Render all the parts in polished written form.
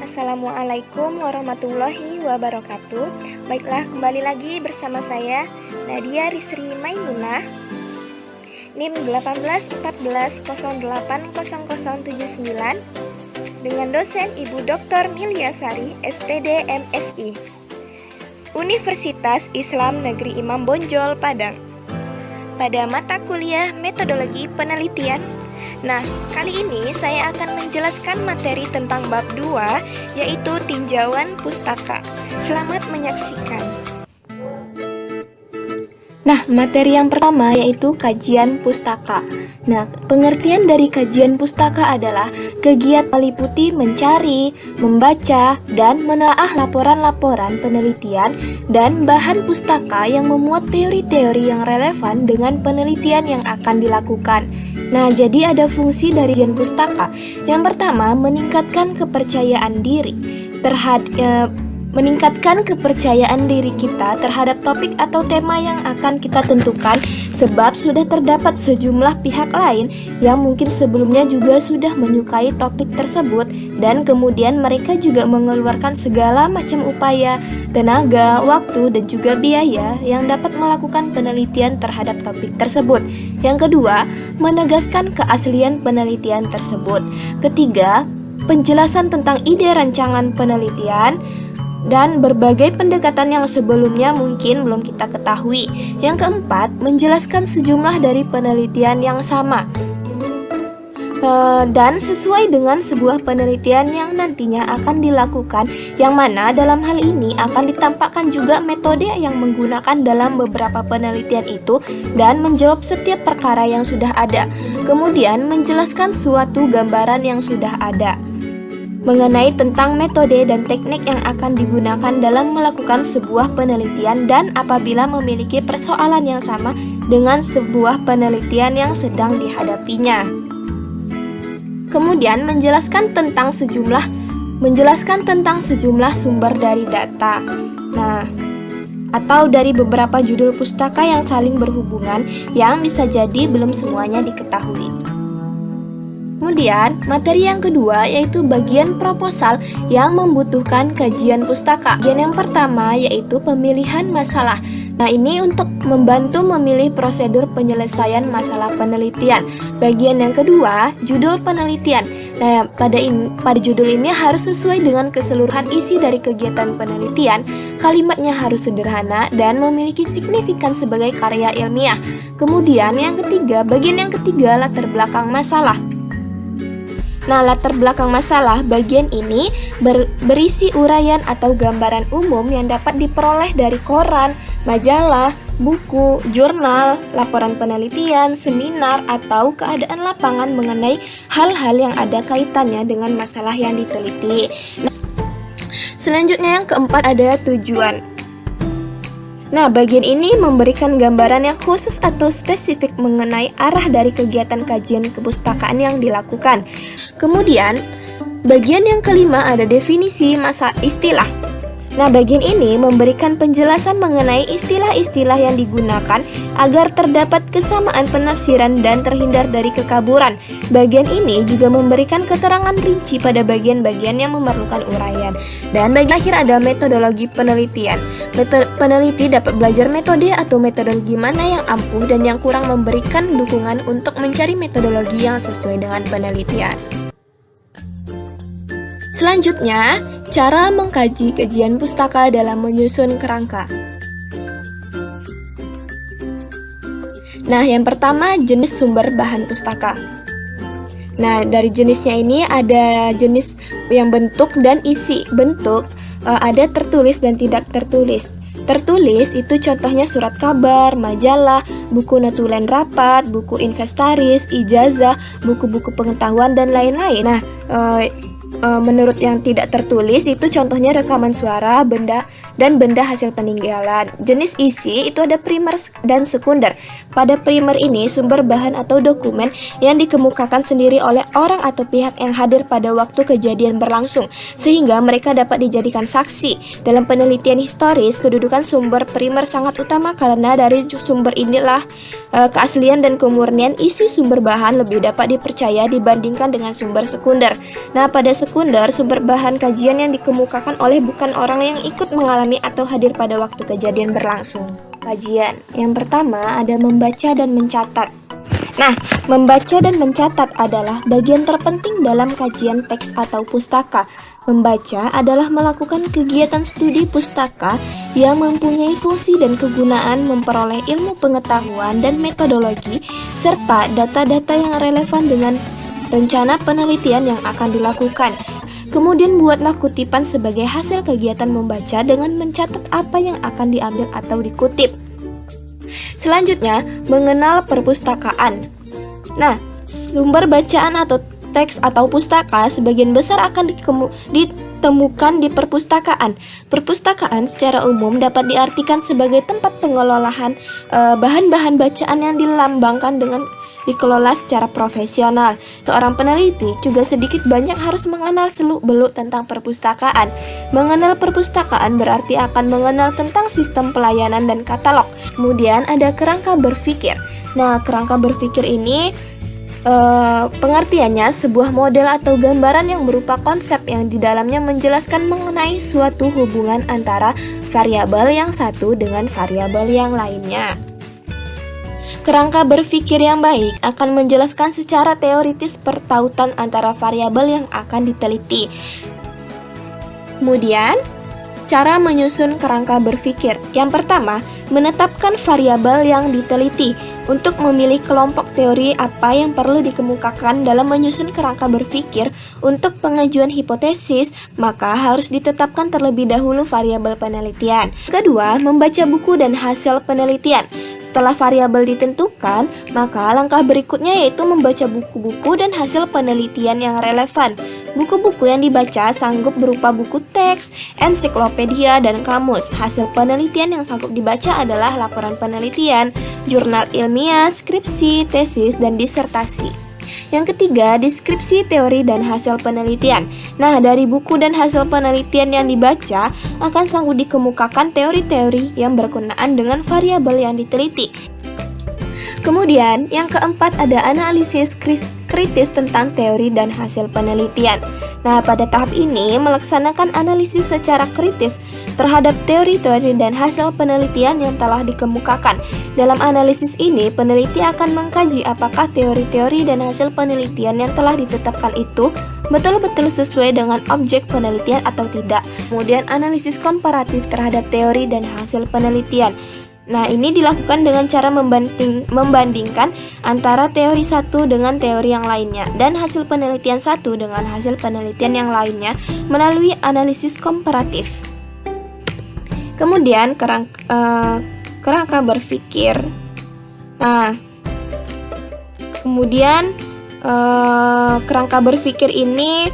Assalamualaikum warahmatullahi wabarakatuh. Baiklah, kembali lagi bersama saya Nadia Risri Maimunah, NIM 1814080079, dengan dosen Ibu Dr. Milyasari, SPD MSI, Universitas Islam Negeri Imam Bonjol, Padang, pada mata kuliah Metodologi Penelitian. Nah, kali ini saya akan menjelaskan materi tentang bab 2, yaitu tinjauan pustaka. Selamat menyaksikan. Nah, materi yang pertama yaitu kajian pustaka. Nah, pengertian dari kajian pustaka adalah kegiatan meliputi mencari, membaca, dan menelaah laporan-laporan penelitian dan bahan pustaka yang memuat teori-teori yang relevan dengan penelitian yang akan dilakukan. Nah, jadi ada fungsi dari kajian pustaka. Yang pertama, meningkatkan kepercayaan diri kita terhadap topik atau tema yang akan kita tentukan, sebab sudah terdapat sejumlah pihak lain yang mungkin sebelumnya juga sudah menyukai topik tersebut, dan kemudian mereka juga mengeluarkan segala macam upaya, tenaga, waktu, dan juga biaya yang dapat melakukan penelitian terhadap topik tersebut. Yang kedua, menegaskan keaslian penelitian tersebut. Ketiga, penjelasan tentang ide rancangan penelitian dan berbagai pendekatan yang sebelumnya mungkin belum kita ketahui. Yang keempat, menjelaskan sejumlah dari penelitian yang sama dan sesuai dengan sebuah penelitian yang nantinya akan dilakukan, yang mana dalam hal ini akan ditampakkan juga metode yang menggunakan dalam beberapa penelitian itu dan menjawab setiap perkara yang sudah ada. Kemudian menjelaskan suatu gambaran yang sudah ada mengenai tentang metode dan teknik yang akan digunakan dalam melakukan sebuah penelitian, dan apabila memiliki persoalan yang sama dengan sebuah penelitian yang sedang dihadapinya. Kemudian menjelaskan tentang sejumlah sumber dari data. Nah, atau dari beberapa judul pustaka yang saling berhubungan yang bisa jadi belum semuanya diketahui. Kemudian, materi yang kedua yaitu bagian proposal yang membutuhkan kajian pustaka. Bagian yang pertama yaitu pemilihan masalah. Nah, ini untuk membantu memilih prosedur penyelesaian masalah penelitian. Bagian yang kedua, judul penelitian. Nah, pada judul ini harus sesuai dengan keseluruhan isi dari kegiatan penelitian. Kalimatnya harus sederhana dan memiliki signifikan sebagai karya ilmiah. Kemudian yang ketiga, bagian yang ketiga, latar belakang masalah. Nah, latar belakang masalah bagian ini berisi uraian atau gambaran umum yang dapat diperoleh dari koran, majalah, buku, jurnal, laporan penelitian, seminar, atau keadaan lapangan mengenai hal-hal yang ada kaitannya dengan masalah yang diteliti. Nah, selanjutnya yang keempat ada tujuan. Nah, bagian ini memberikan gambaran yang khusus atau spesifik mengenai arah dari kegiatan kajian kepustakaan yang dilakukan. Kemudian, bagian yang kelima ada definisi masa istilah. Nah, bagian ini memberikan penjelasan mengenai istilah-istilah yang digunakan agar terdapat kesamaan penafsiran dan terhindar dari kekaburan. Bagian ini juga memberikan keterangan rinci pada bagian-bagian yang memerlukan uraian. Dan bagian akhir ada metodologi penelitian. Peneliti dapat belajar metode atau metodologi mana yang ampuh dan yang kurang memberikan dukungan untuk mencari metodologi yang sesuai dengan penelitian. Selanjutnya, cara mengkaji kajian pustaka dalam menyusun kerangka. Nah, yang pertama jenis sumber bahan pustaka. Nah, dari jenisnya ini ada jenis yang bentuk dan isi. Bentuk ada tertulis dan tidak tertulis. Tertulis itu contohnya surat kabar, majalah, buku notulen rapat, buku inventaris, ijazah, buku-buku pengetahuan, dan lain-lain. Nah, menurut yang tidak tertulis itu contohnya rekaman suara, benda hasil peninggalan. Jenis isi itu ada primer dan sekunder. Pada primer ini sumber bahan atau dokumen yang dikemukakan sendiri oleh orang atau pihak yang hadir pada waktu kejadian berlangsung, sehingga mereka dapat dijadikan saksi. Dalam penelitian historis, kedudukan sumber primer sangat utama karena dari sumber inilah keaslian dan kemurnian isi sumber bahan lebih dapat dipercaya dibandingkan dengan sumber sekunder. Nah, pada sekunder, sumber bahan kajian yang dikemukakan oleh bukan orang yang ikut mengalami atau hadir pada waktu kejadian berlangsung. Kajian yang pertama ada membaca dan mencatat. Nah, membaca dan mencatat adalah bagian terpenting dalam kajian teks atau pustaka. Membaca adalah melakukan kegiatan studi pustaka yang mempunyai fungsi dan kegunaan memperoleh ilmu pengetahuan dan metodologi, serta data-data yang relevan dengan rencana penelitian yang akan dilakukan. Kemudian buatlah kutipan sebagai hasil kegiatan membaca dengan mencatat apa yang akan diambil atau dikutip. Selanjutnya, mengenal perpustakaan. Nah, sumber bacaan atau teks atau pustaka sebagian besar akan ditemukan di perpustakaan. Perpustakaan secara umum dapat diartikan sebagai tempat pengelolaan bahan-bahan bacaan yang dilambangkan dengan dikelola secara profesional. Seorang peneliti juga sedikit banyak harus mengenal seluk-beluk tentang perpustakaan. Mengenal perpustakaan berarti akan mengenal tentang sistem pelayanan dan katalog. Kemudian ada kerangka berpikir. Nah, kerangka berpikir ini pengertiannya sebuah model atau gambaran yang berupa konsep yang di dalamnya menjelaskan mengenai suatu hubungan antara variabel yang satu dengan variabel yang lainnya. Kerangka berpikir yang baik akan menjelaskan secara teoritis pertautan antara variabel yang akan diteliti. Kemudian, cara menyusun kerangka berpikir. Yang pertama, menetapkan variabel yang diteliti. Untuk memilih kelompok teori apa yang perlu dikemukakan dalam menyusun kerangka berpikir untuk pengajuan hipotesis, maka harus ditetapkan terlebih dahulu variabel penelitian. Kedua, membaca buku dan hasil penelitian. Setelah variabel ditentukan, maka langkah berikutnya yaitu membaca buku-buku dan hasil penelitian yang relevan. Buku-buku yang dibaca sanggup berupa buku teks, ensiklopedia, dan kamus. Hasil penelitian yang sanggup dibaca adalah laporan penelitian, jurnal ilmiah, skripsi, tesis, dan disertasi. Yang ketiga, deskripsi teori dan hasil penelitian. Nah, dari buku dan hasil penelitian yang dibaca akan sanggup dikemukakan teori-teori yang berkenaan dengan variabel yang diteliti. Kemudian, yang keempat ada analisis kritis tentang teori dan hasil penelitian. Nah, pada tahap ini melaksanakan analisis secara kritis terhadap teori-teori dan hasil penelitian yang telah dikemukakan. Dalam analisis ini, peneliti akan mengkaji apakah teori-teori dan hasil penelitian yang telah ditetapkan itu betul-betul sesuai dengan objek penelitian atau tidak. Kemudian, analisis komparatif terhadap teori dan hasil penelitian. Nah, ini dilakukan dengan cara membandingkan antara teori satu dengan teori yang lainnya dan hasil penelitian satu dengan hasil penelitian yang lainnya melalui analisis komparatif. Kemudian kerangka berpikir. Nah, kemudian kerangka berpikir ini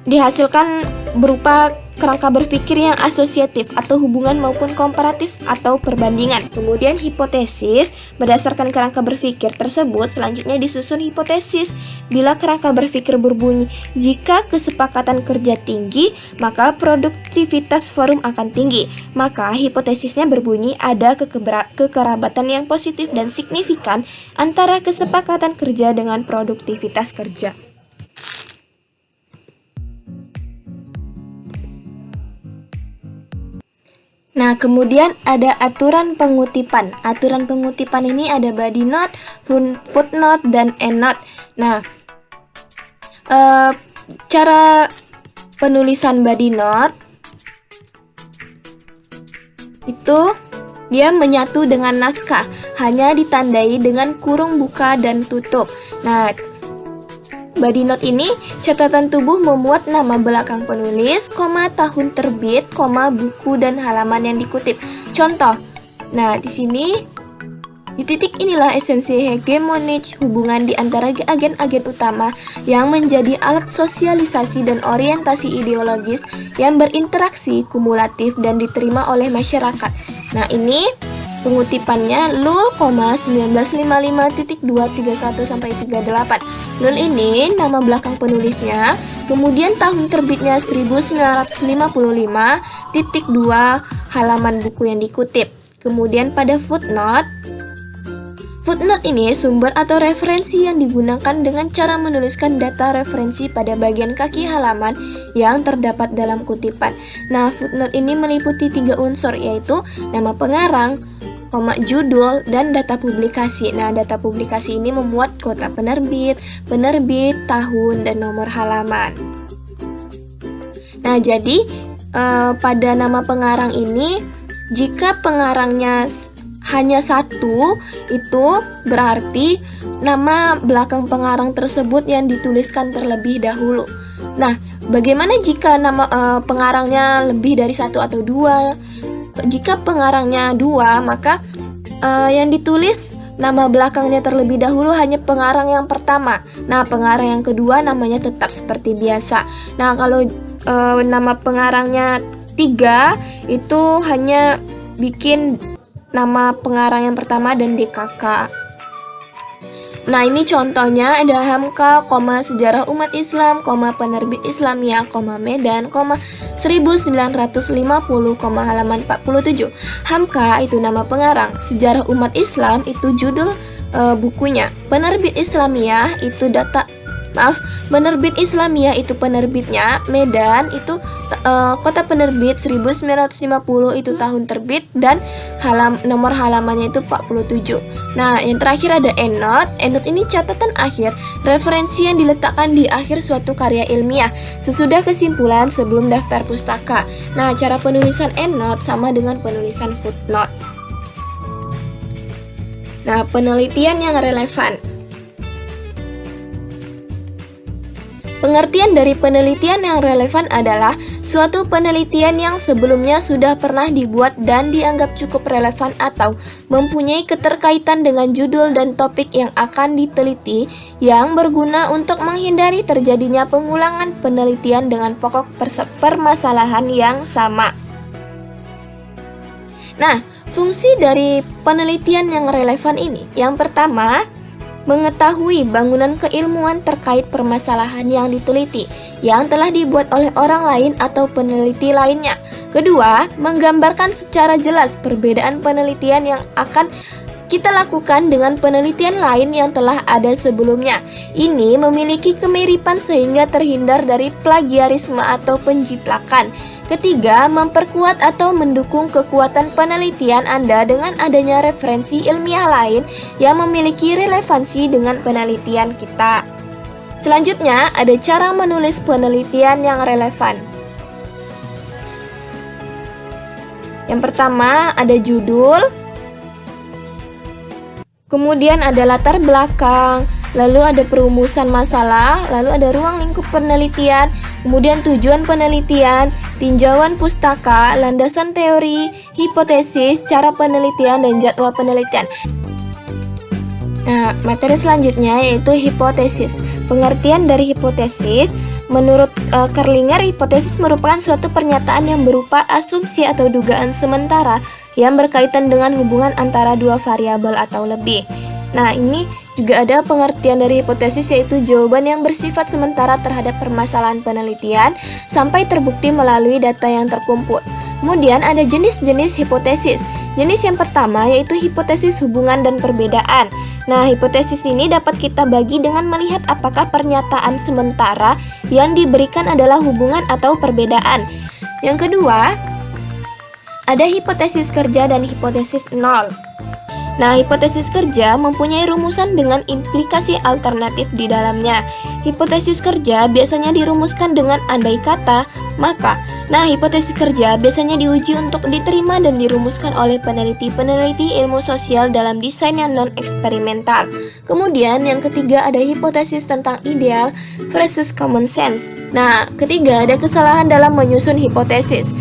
dihasilkan berupa kerangka berpikir yang asosiatif atau hubungan maupun komparatif atau perbandingan. Kemudian hipotesis, berdasarkan kerangka berpikir tersebut selanjutnya disusun hipotesis. Bila kerangka berpikir berbunyi, jika kesepakatan kerja tinggi, maka produktivitas forum akan tinggi. Maka hipotesisnya berbunyi ada kekerabatan yang positif dan signifikan antara kesepakatan kerja dengan produktivitas kerja. Nah, kemudian ada aturan pengutipan. Aturan pengutipan ini ada body note, footnote, dan endnote. Nah, cara penulisan body note itu dia menyatu dengan naskah, hanya ditandai dengan kurung buka dan tutup. Nah, body note ini catatan tubuh memuat nama belakang penulis, tahun terbit, buku dan halaman yang dikutip. Contoh. Nah, di sini di titik inilah esensi hegemonik hubungan di antara agen-agen utama yang menjadi alat sosialisasi dan orientasi ideologis yang berinteraksi, kumulatif, dan diterima oleh masyarakat. Nah, ini pengutipannya Lul, 1955.231-38. Lul ini nama belakang penulisnya, kemudian tahun terbitnya 1955, halaman buku yang dikutip. Kemudian pada footnote Footnote ini sumber atau referensi yang digunakan dengan cara menuliskan data referensi pada bagian kaki halaman yang terdapat dalam kutipan. Nah, footnote ini meliputi 3 unsur, yaitu nama pengarang, judul, dan data publikasi. Nah, data publikasi ini memuat kota penerbit, tahun, dan nomor halaman. Nah, jadi pada nama pengarang ini, jika pengarangnya hanya satu, itu berarti nama belakang pengarang tersebut yang dituliskan terlebih dahulu. Nah, bagaimana jika nama pengarangnya lebih dari satu atau dua? Jika pengarangnya dua, maka yang ditulis nama belakangnya terlebih dahulu hanya pengarang yang pertama. Nah, pengarang yang kedua namanya tetap seperti biasa. Nah, kalau nama pengarangnya 3, itu hanya bikin nama pengarang yang pertama dan DKK. Nah, ini contohnya ada Hamka, sejarah umat Islam, penerbit Islamiyah, Medan, 1950, halaman 47. Hamka itu nama pengarang, sejarah umat Islam itu judul bukunya, penerbit Islamiyah itu penerbit Islamiyah itu penerbitnya, Medan itu kota penerbit, 1950 itu tahun terbit, dan nomor halamannya itu 47. Nah, yang terakhir ada endnote. Endnote ini catatan akhir, referensi yang diletakkan di akhir suatu karya ilmiah sesudah kesimpulan sebelum daftar pustaka. Nah, cara penulisan endnote sama dengan penulisan footnote. Nah, penelitian yang relevan. Pengertian dari penelitian yang relevan adalah suatu penelitian yang sebelumnya sudah pernah dibuat dan dianggap cukup relevan atau mempunyai keterkaitan dengan judul dan topik yang akan diteliti, yang berguna untuk menghindari terjadinya pengulangan penelitian dengan pokok permasalahan yang sama. Nah, fungsi dari penelitian yang relevan ini, yang pertama, mengetahui bangunan keilmuan terkait permasalahan yang diteliti yang telah dibuat oleh orang lain atau peneliti lainnya. Kedua, menggambarkan secara jelas perbedaan penelitian yang akan kita lakukan dengan penelitian lain yang telah ada sebelumnya. Ini memiliki kemiripan sehingga terhindar dari plagiarisme atau penjiplakan. Ketiga, memperkuat atau mendukung kekuatan penelitian Anda dengan adanya referensi ilmiah lain yang memiliki relevansi dengan penelitian kita. Selanjutnya, ada cara menulis penelitian yang relevan. Yang pertama, ada judul, kemudian ada latar belakang, lalu ada perumusan masalah, lalu ada ruang lingkup penelitian, kemudian tujuan penelitian, tinjauan pustaka, landasan teori, hipotesis, cara penelitian, dan jadwal penelitian. Nah, materi selanjutnya yaitu hipotesis. Pengertian dari hipotesis, menurut Kerlinger, hipotesis merupakan suatu pernyataan yang berupa asumsi atau dugaan sementara yang berkaitan dengan hubungan antara dua variabel atau lebih. Nah, ini juga ada pengertian dari hipotesis, yaitu jawaban yang bersifat sementara terhadap permasalahan penelitian sampai terbukti melalui data yang terkumpul. Kemudian ada jenis-jenis hipotesis. Jenis yang pertama yaitu hipotesis hubungan dan perbedaan. Nah, hipotesis ini dapat kita bagi dengan melihat apakah pernyataan sementara yang diberikan adalah hubungan atau perbedaan. Yang kedua, ada hipotesis kerja dan hipotesis nol. Nah, hipotesis kerja mempunyai rumusan dengan implikasi alternatif di dalamnya. Hipotesis kerja biasanya dirumuskan dengan andai kata, maka. Nah, hipotesis kerja biasanya diuji untuk diterima dan dirumuskan oleh peneliti-peneliti ilmu sosial dalam desain yang non-eksperimental. Kemudian, yang ketiga ada hipotesis tentang ideal versus common sense. Nah, ketiga ada kesalahan dalam menyusun hipotesis.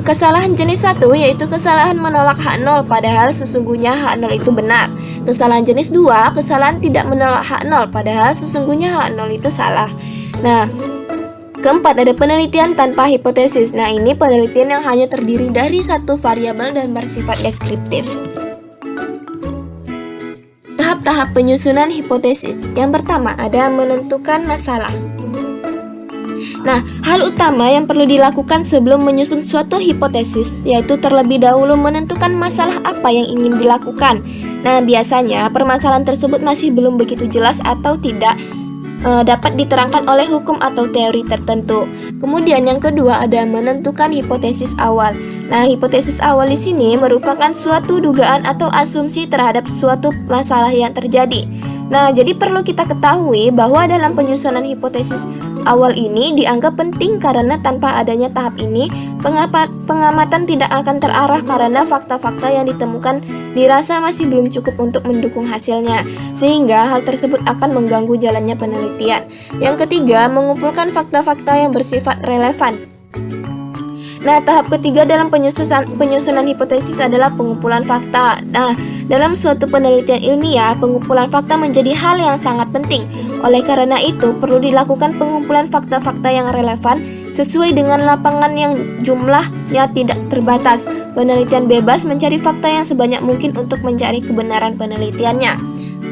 Kesalahan jenis 1 yaitu kesalahan menolak H0 padahal sesungguhnya H0 itu benar. Kesalahan jenis 2, kesalahan tidak menolak H0 padahal sesungguhnya H0 itu salah. Nah, keempat ada penelitian tanpa hipotesis. Nah, ini penelitian yang hanya terdiri dari satu variabel dan bersifat deskriptif. Tahap-tahap penyusunan hipotesis. Yang pertama ada menentukan masalah. Nah, hal utama yang perlu dilakukan sebelum menyusun suatu hipotesis yaitu terlebih dahulu menentukan masalah apa yang ingin dilakukan. Nah, biasanya permasalahan tersebut masih belum begitu jelas atau tidak dapat diterangkan oleh hukum atau teori tertentu. Kemudian yang kedua ada menentukan hipotesis awal. Nah, hipotesis awal di sini merupakan suatu dugaan atau asumsi terhadap suatu masalah yang terjadi. Nah, jadi perlu kita ketahui bahwa dalam penyusunan hipotesis awal ini dianggap penting karena tanpa adanya tahap ini, pengamatan tidak akan terarah karena fakta-fakta yang ditemukan dirasa masih belum cukup untuk mendukung hasilnya, sehingga hal tersebut akan mengganggu jalannya penelitian. Yang ketiga, mengumpulkan fakta-fakta yang bersifat relevan. Nah, tahap ketiga dalam penyusunan hipotesis adalah pengumpulan fakta. Nah, dalam suatu penelitian ilmiah, pengumpulan fakta menjadi hal yang sangat penting. Oleh karena itu, perlu dilakukan pengumpulan fakta-fakta yang relevan sesuai dengan lapangan yang jumlahnya tidak terbatas. Penelitian bebas mencari fakta yang sebanyak mungkin untuk mencari kebenaran penelitiannya.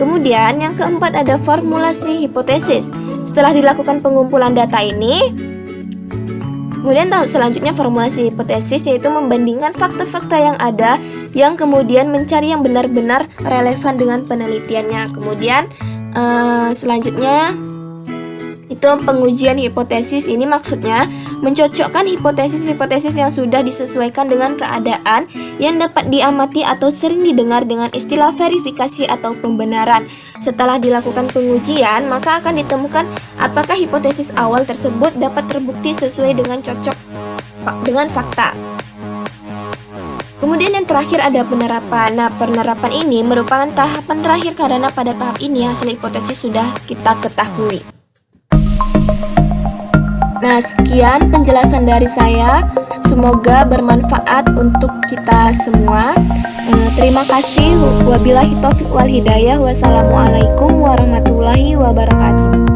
Kemudian, yang keempat ada formulasi hipotesis. Setelah dilakukan pengumpulan data ini, kemudian tahap selanjutnya formulasi hipotesis, yaitu membandingkan fakta-fakta yang ada yang kemudian mencari yang benar-benar relevan dengan penelitiannya. Kemudian selanjutnya itu pengujian hipotesis. Ini maksudnya mencocokkan hipotesis-hipotesis yang sudah disesuaikan dengan keadaan yang dapat diamati atau sering didengar dengan istilah verifikasi atau pembenaran. Setelah dilakukan pengujian, maka akan ditemukan apakah hipotesis awal tersebut dapat terbukti sesuai dengan cocok dengan fakta. Kemudian yang terakhir ada penerapan. Nah, penerapan ini merupakan tahapan terakhir karena pada tahap ini hasil hipotesis sudah kita ketahui. Nah, sekian penjelasan dari saya. Semoga bermanfaat untuk kita semua. Terima kasih. Wabillahi taufiq wal hidayah. Wassalamualaikum warahmatullahi wabarakatuh.